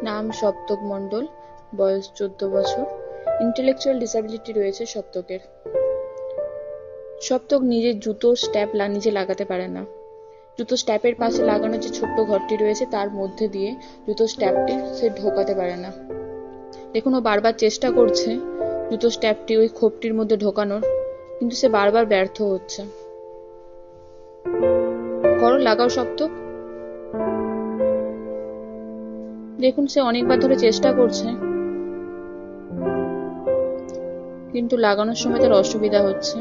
নাম সপ্তক মণ্ডল, বয়স 14 বছর, ইন্টেলেকচুয়াল ডিসেবিলিটি রয়েছে সপ্তকের। সপ্তক নিজের জুতো স্ট্যাপ নিজে লাগাতে পারে না। জুতো স্ট্যাপের পাশে লাগানো যে ছোট্ট ঘরটি রয়েছে তার মধ্যে দিয়ে জুতো স্ট্যাপটি সে ঢোকাতে পারে না। দেখুন, ও বারবার চেষ্টা করছে জুতো স্ট্যাপটি ওই খোপটির মধ্যে ঢোকানোর, কিন্তু সে বারবার ব্যর্থ হচ্ছে। করো, লাগাও সপ্তক। দেখুন, সে অনেকবার ধরে চেষ্টা করছে, কিন্তু লাগানোর সময় তার অসুবিধা হচ্ছে।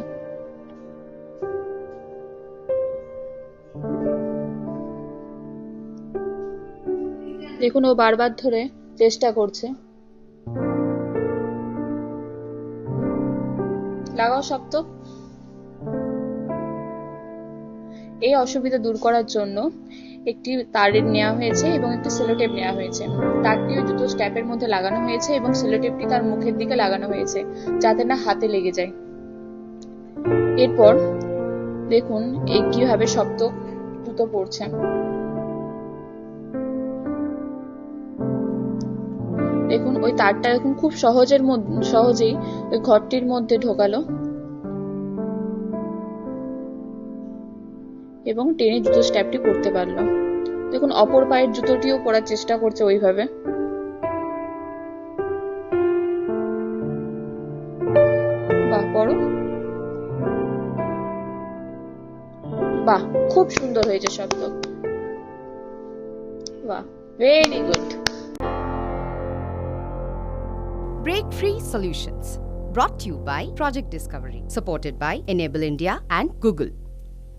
দেখুন, ও বারবার ধরে চেষ্টা করছে। লাগাও সপ্তক। এই অসুবিধা দূর করার জন্য একটি তারের নেওয়া হয়েছে এবং একটি সেলোটেপ নেওয়া হয়েছে। তারটিও জুতো স্ট্যাপের মধ্যে লাগানো হয়েছে এবং সেলোটেপটি তার মুখের দিকে লাগানো হয়েছে, যাতে না হাতে লেগে যায়। এরপর দেখুন এই কিভাবে সপ্তক জুতো পরছে। দেখুন, ওই তারটা এখন খুব সহজেই ওই ঘরটির মধ্যে ঢোকালো এবং টেনে জুতো স্ট্যাপটি পরতে পারলো। দেখুন, অপর পায়ের জুতোটিও পরার চেষ্টা করছে ওইভাবে। বাহ, পরো। বাহ, খুব সুন্দর হয়েছে সপ্তক। বাহ, very good. Break Free Solutions, brought to you by Project Discovery, supported by Enable India and Google.